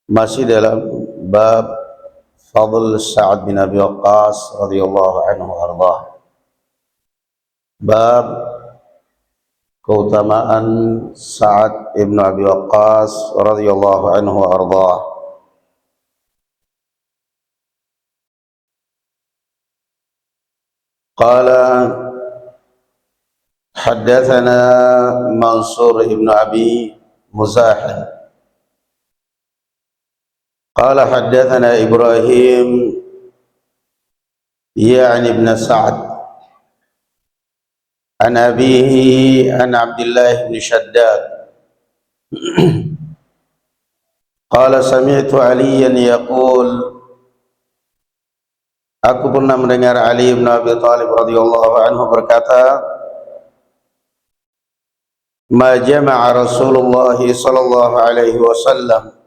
Masih dalam bab Fadl Sa'ad bin Abi Waqqas radhiyallahu anhu ardah. Bab keutamaan Sa'ad bin Abi Waqqas radhiyallahu anhu ardah. Qala haddatsana Mansur ibn Abi Muzahim قال حدثنا إبراهيم يعني ابن سعد عن أبيه عن عبد الله بن شداد قال سمعت عليا يقول aku pernah mendengar Ali bin Abi Thalib radhiyallahu anhu berkata, ma jama'a Rasulullah sallallahu alaihi wasallam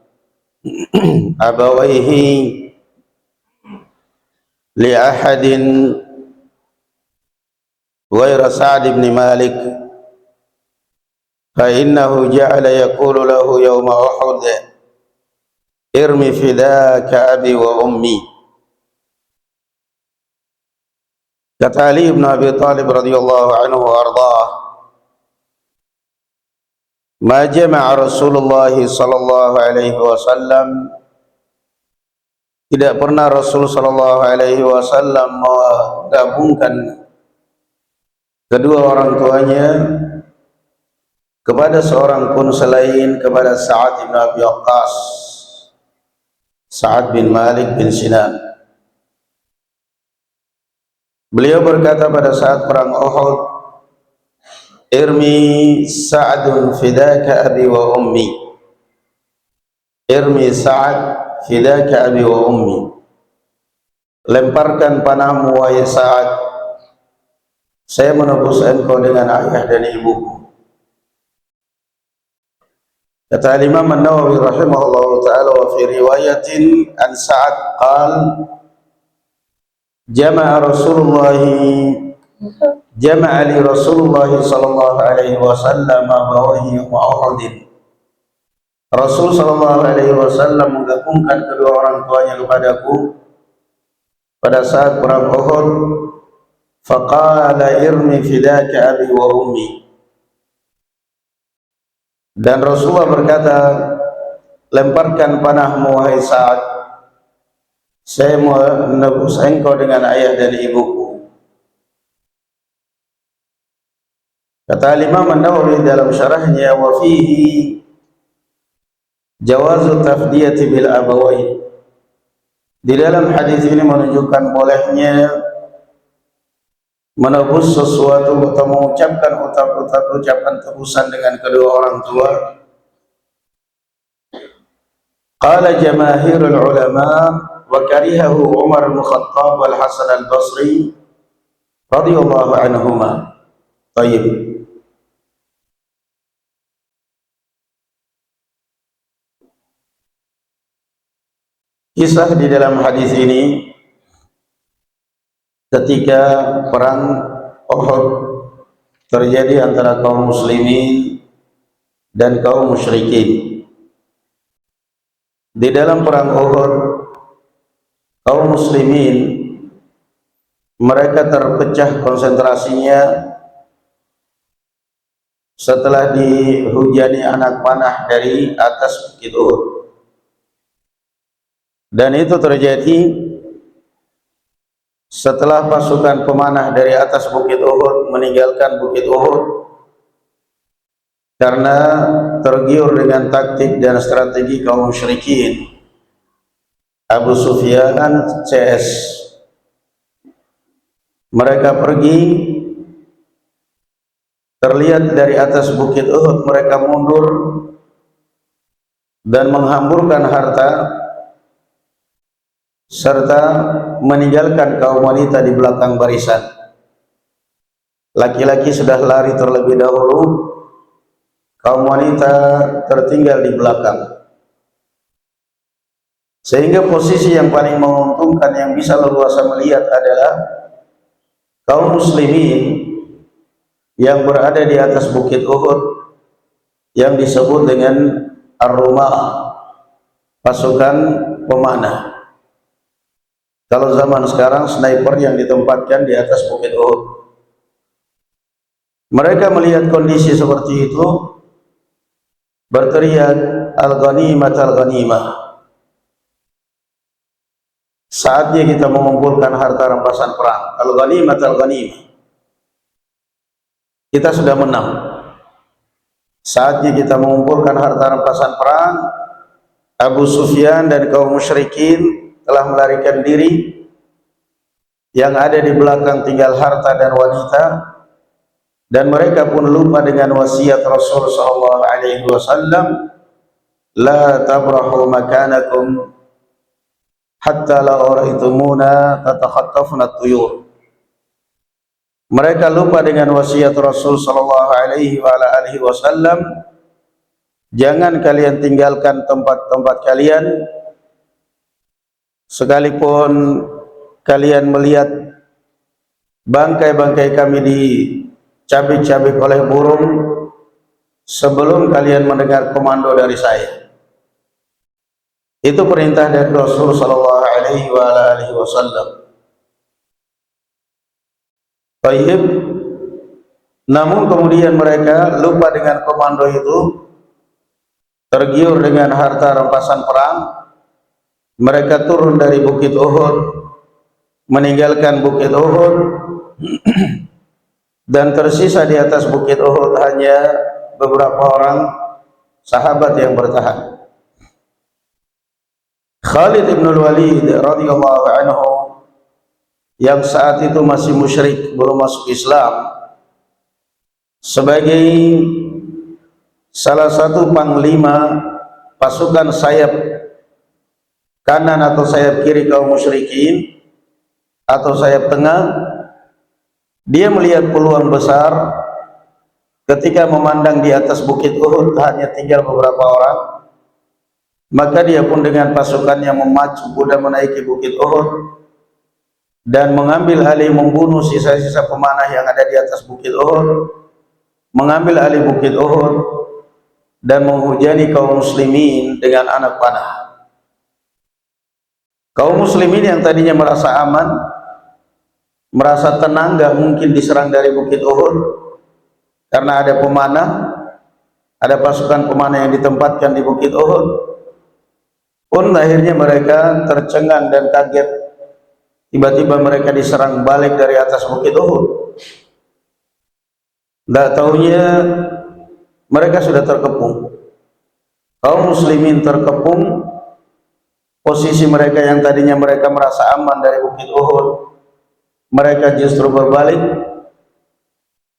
abawaihi li ahadin ghaira Sa'd bin Malik fa innahu ja'ala yaqulu lahu yawma Uhud irmi fidaka abi wa ummi. Kata Ali bin Abi Thalib radhiyallahu anhu ardhah, ma jama'a Rasulullah sallallahu alaihi wasallam, tidak pernah Rasul sallallahu alaihi wasallam menggabungkan kedua orang tuanya kepada seorang pun selain kepada Sa'ad bin Abi Waqqas, Sa'ad bin Malik bin Sinan. Beliau berkata pada saat perang Uhud, irmi Sa'adun fidaka abi wa ummi. Irmi Sa'ad fidaka abi wa ummi. Lemparkan panahmu wahai Sa'ad, saya menebus engkau dengan ayah dan ibuku. Kata Imam An-Nawawi rahimahullahu ta'ala, wa fi riwayatin an Sa'ad qal jama'a li Rasulullah sallallahu alaihi wasallam abawahi wa Uhud. Rasul sallallahu alaihi wasallam menggabungkan kedua orang tuanya kepadaku pada saat perang Uhud. Faqala irmi fidaka abi wa ummi. Dan Rasulullah berkata, lemparkan panahmu wahai Sa'ad, saya menebus engkau dengan ayah dan ibuku. Kata Imam An-Nawawi dalam syarahnya, wa fihi jawazu tafdiyati bil abawain. Di dalam hadis ini menunjukkan bolehnya menebus sesuatu atau mengucapkan ucapan tebusan dengan kedua orang tua. Qala jamaahirul ulama wa karihahu Umar bin Khattab wal Hasan al-Basri radhiyallahu anhuma. Baik. Kisah di dalam hadis ini ketika perang Uhud terjadi antara kaum muslimin dan kaum musyrikin. Di dalam perang Uhud, kaum muslimin mereka terpecah konsentrasinya setelah dihujani anak panah dari atas bukit Uhud. Dan itu terjadi setelah pasukan pemanah dari atas bukit Uhud meninggalkan bukit Uhud karena tergiur dengan taktik dan strategi kaum musyrikin. Abu Sufyan CS, mereka pergi, terlihat dari atas bukit Uhud mereka mundur dan menghamburkan harta serta meninggalkan kaum wanita di belakang barisan. Laki-laki sudah lari terlebih dahulu, kaum wanita tertinggal di belakang. Sehingga posisi yang paling menguntungkan yang bisa leluasa melihat adalah kaum muslimin yang berada di atas bukit Uhud yang disebut dengan Ar-Rumah. pasukan pemanah. Kalau zaman sekarang sniper yang ditempatkan di atas bukit Uhud. Mereka melihat kondisi seperti itu, berteriak al-ghanimah al-ghanimah. Saatnya kita mengumpulkan harta rampasan perang. Al-ghanimah al-ghanimah. Kita sudah menang. Saatnya kita mengumpulkan harta rampasan perang. Abu Sufyan dan kaum musyrikin telah melarikan diri. Yang ada di belakang tinggal harta dan wanita. Dan mereka pun lupa dengan wasiat Rasul sallallahu alaihi wasallam, la tabrahu makanakum hatta la ra'aytumuna tatakhattafuna at-tuyur. Mereka lupa dengan wasiat Rasul sallallahu alaihi wasallam, jangan kalian tinggalkan tempat-tempat kalian sekalipun kalian melihat bangkai-bangkai kami dicabik-cabik oleh burung sebelum kalian mendengar komando dari saya. Itu perintah dari Rasul sallallahu alaihi wasallam. Baik. Namun kemudian mereka lupa dengan komando itu, tergiur dengan harta rampasan perang. Mereka turun dari bukit Uhud, meninggalkan bukit Uhud, dan tersisa di atas bukit Uhud hanya beberapa orang sahabat yang bertahan. Khalid bin Walid radhiyallahu anhu yang saat itu masih musyrik, belum masuk Islam, sebagai salah satu panglima pasukan sayap kanan atau sayap kiri kaum musyrikin atau sayap tengah, dia melihat peluang besar ketika memandang di atas bukit Uhud hanya tinggal beberapa orang. Maka dia pun dengan pasukannya memacu kuda menaiki bukit Uhud dan mengambil alih membunuh sisa-sisa pemanah yang ada di atas bukit Uhud, mengambil alih bukit Uhud dan menghujani kaum muslimin dengan anak panah. Kaum muslimin yang tadinya merasa aman, merasa tenang, gak mungkin diserang dari bukit Uhud karena ada pemanah, ada pasukan pemanah yang ditempatkan di bukit Uhud, pun akhirnya mereka tercengang dan kaget. Tiba-tiba mereka diserang balik dari atas bukit Uhud. Tak tahunya mereka sudah terkepung. Kaum muslimin terkepung. Posisi mereka yang tadinya mereka merasa aman dari bukit Uhud, mereka justru berbalik.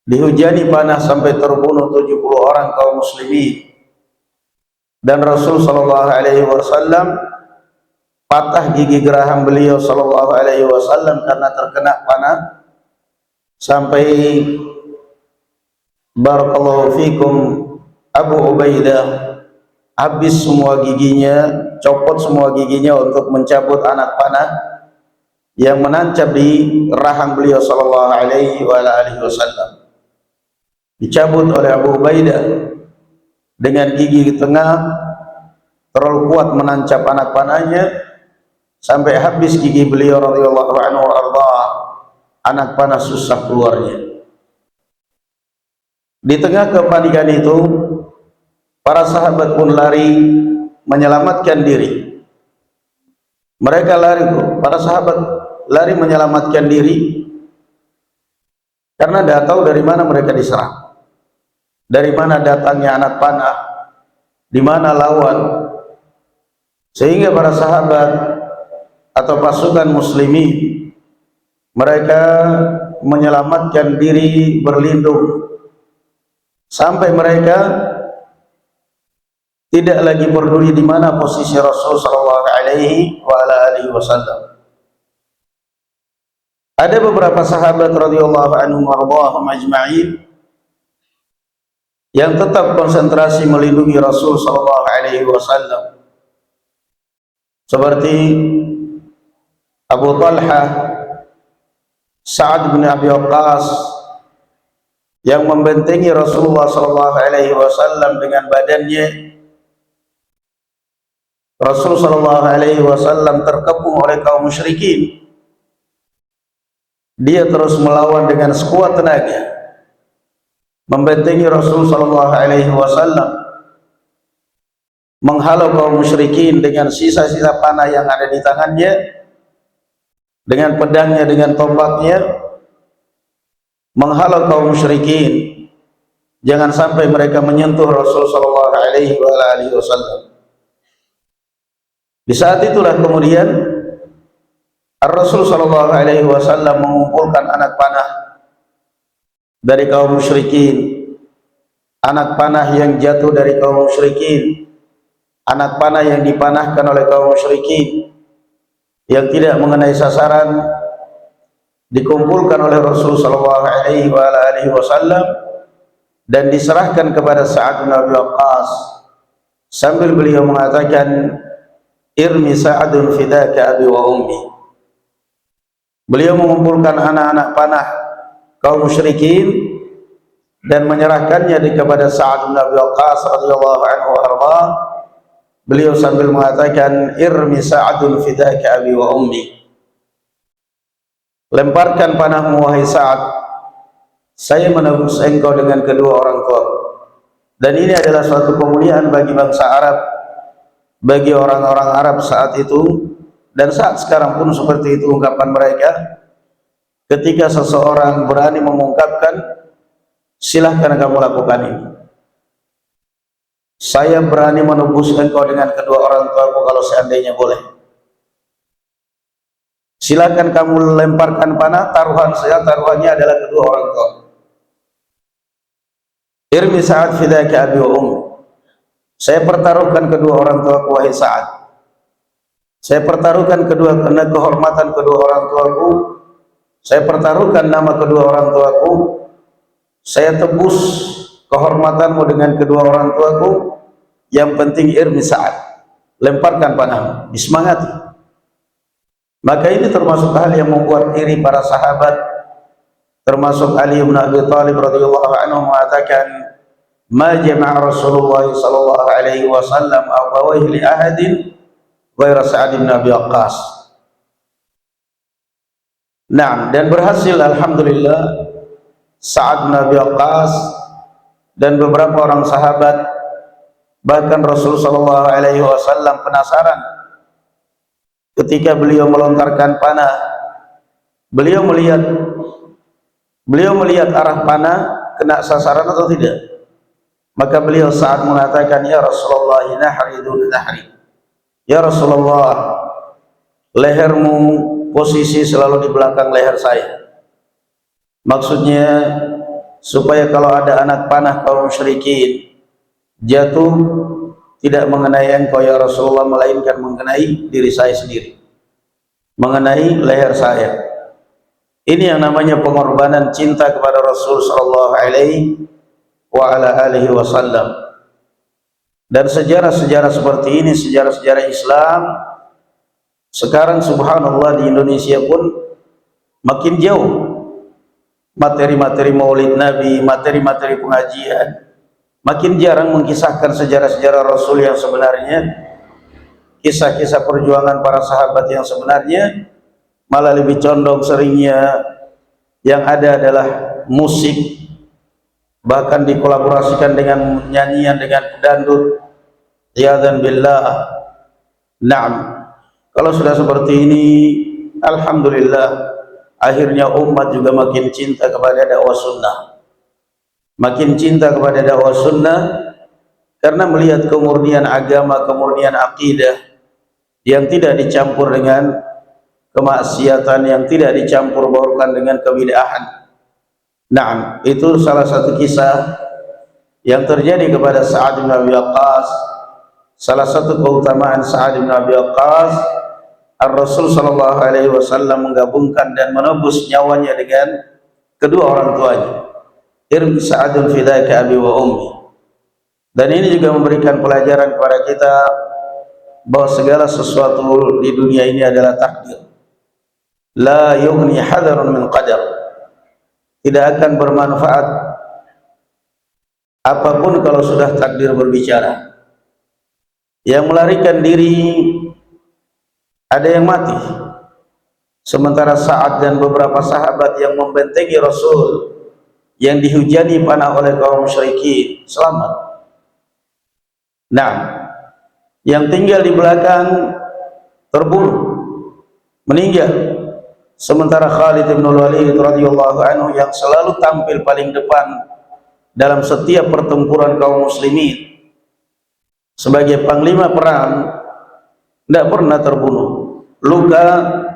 Dihujani panah sampai terbunuh 70 orang kaum muslimin. Dan Rasul sallallahu alaihi wasallam patah gigi geraham beliau sallallahu alaihi wasallam karena terkena panah sampai barakallahu fikum Abu Ubaidah habis semua giginya, copot semua giginya untuk mencabut anak panah yang menancap di rahang beliau sallallahu alaihi wasallam. Dicabut oleh Abu Ubaidah dengan gigi tengah, terlalu kuat menancap anak panahnya sampai habis gigi beliau radhiyallahu anhu arda, anak panah susah keluarnya. Di tengah kepanikan itu, para sahabat pun lari menyelamatkan diri. Mereka lari, para sahabat lari menyelamatkan diri karena tidak tahu dari mana mereka diserang, dari mana datangnya anak panah, di mana lawan. Sehingga para sahabat atau pasukan muslimin mereka menyelamatkan diri, berlindung sampai mereka tidak lagi peduli di mana posisi Rasul sallallahu alaihi wasallam. Ada beberapa sahabat radhiyallahu anhum warḍahum ajma'in yang tetap konsentrasi melindungi Rasul sallallahu alaihi wasallam, seperti Abu Talha, Sa'ad bin Abi Waqqas yang membentengi Rasulullah sallallahu alaihi wasallam dengan badannya. Rasul sallallahu alaihi wasallam terkepung oleh kaum musyrikin. Dia terus melawan dengan sekuat tenaga, membentengi Rasul sallallahu alaihi wasallam, menghalau kaum musyrikin dengan sisa-sisa panah yang ada di tangannya, dengan pedangnya, dengan tombaknya, menghalau kaum musyrikin jangan sampai mereka menyentuh Rasul sallallahu alaihi wasallam. Di saat itulah kemudian Rasul sallallahu alaihi wasallam mengumpulkan anak panah dari kaum musyrikin, anak panah yang jatuh dari kaum musyrikin, anak panah yang dipanahkan oleh kaum musyrikin yang tidak mengenai sasaran, dikumpulkan oleh Rasul sallallahu alaihi wasallam dan diserahkan kepada Sa'ad bin Abi Waqqas sambil beliau mengatakan, irmi Sa'adun fidaka abi wa ummi. Beliau mengumpulkan anak-anak panah kaum musyrikin dan menyerahkannya kepada Sa'ad bin Abi Waqqas radhiyallahu anhu arda. Beliau sambil mengatakan, irmi Sa'adun fidaka abi wa ummi. Lemparkan panahmu wahai Sa'ad, saya menebus engkau dengan kedua orang tua. Dan ini adalah suatu kemuliaan bagi bangsa Arab, bagi orang-orang Arab saat itu, dan saat sekarang pun seperti itu ungkapan mereka. Ketika seseorang berani mengungkapkan, silahkan kamu lakukan ini. Saya berani menebus engkau dengan kedua orang tuaku kalau seandainya boleh. Silakan kamu lemparkan panah, taruhan saya, taruhannya adalah kedua orang tua. Irmi Sa'ad fidaka abi wa ummi. Saya pertaruhkan kedua orang tuaku wahai Sa'ad. Saya pertaruhkan kehormatan kedua orang tuaku. Saya pertaruhkan nama kedua orang tuaku. Saya tebus kehormatanmu dengan kedua orang tuaku. Yang penting irmi Sa'ad, lemparkan panahmu, disemangati. Maka ini termasuk hal yang membuat iri para sahabat, termasuk Ali bin Abi Thalib radhiyallahu anhu mengatakan, ma jama'a Rasulullah sallallahu alaihi wasallam abawaihi li ahadin ghaira Sa'ad bin Abi Waqqas. Nah, dan berhasil alhamdulillah Sa'ad bin Abi Waqqas dan beberapa orang sahabat, bahkan Rasul sallallahu alaihi wasallam penasaran ketika beliau melontarkan panah. Beliau melihat arah panah kena sasaran atau tidak. Maka beliau saat mengatakan, ya Rasulullah, nahri dun nahri. Ya Rasulullah, lehermu posisi selalu di belakang leher saya. Maksudnya supaya kalau ada anak panah kaum musyrikin jatuh tidak mengenai engkau ya Rasulullah, melainkan mengenai diri saya sendiri, mengenai leher saya. Ini yang namanya pengorbanan cinta kepada Rasul sallallahu alaihi wasallam. Dan sejarah-sejarah seperti ini, sejarah-sejarah Islam sekarang subhanallah di Indonesia pun makin jauh. Materi-materi maulid Nabi, materi-materi pengajian makin jarang mengisahkan sejarah-sejarah Rasul yang sebenarnya, kisah-kisah perjuangan para sahabat yang sebenarnya. Malah lebih condong seringnya yang ada adalah musik, bahkan dikolaborasikan dengan nyanyian, dengan dangdut. Iyadzan billah. Naam. Kalau sudah seperti ini, alhamdulillah, akhirnya umat juga makin cinta kepada dakwah sunnah, makin cinta kepada dakwah sunnah, karena melihat kemurnian agama, kemurnian akidah yang tidak dicampur dengan kemaksiatan, yang tidak dicampur baurkan dengan kebid'ahan. Nah, itu salah satu kisah yang terjadi kepada Sa'ad bin Abi Waqqas. Salah satu keutamaan Sa'ad bin Abi Waqqas, Ar-Rasul sallallahu alaihi wasallam menggabungkan dan menebus nyawanya dengan kedua orang tuanya. Irmi Sa'adun fidaka abi wa ummi. Dan ini juga memberikan pelajaran kepada kita bahwa segala sesuatu di dunia ini adalah takdir. La yughni hadarun min qadar. Tidak akan bermanfaat apapun kalau sudah takdir berbicara. yang melarikan diri ada yang mati, sementara Sa'ad dan beberapa sahabat yang membentengi Rasul yang dihujani panah oleh kaum musyrikin selamat. Nah, yang tinggal di belakang terbunuh, meninggal, sementara Khalid bin Walid radhiyallahu anhu yang selalu tampil paling depan dalam setiap pertempuran kaum muslimin sebagai panglima perang tidak pernah terbunuh, luka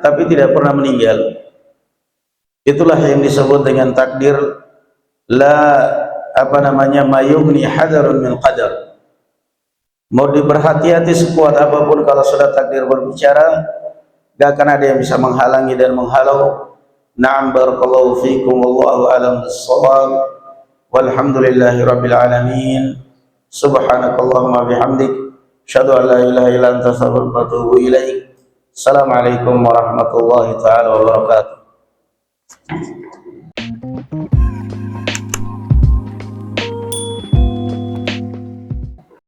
tapi tidak pernah meninggal. Itulah yang disebut dengan takdir la mayugni hadarun min qadar. Mau diberhati-hati sekuat apapun, kalau sudah takdir berbicara, gak akan ada yang bisa menghalangi dan menghalau. Na'am, barakallahu fikum, wallahu a'lam bis-shawab, walhamdulillahi rabbil alamin. Subhanakallahumma bihamdik, asyhadu an la ilaha illa anta, astaghfiruka wa atubu ilaik. Assalamualaikum warahmatullahi taala wabarakatuh.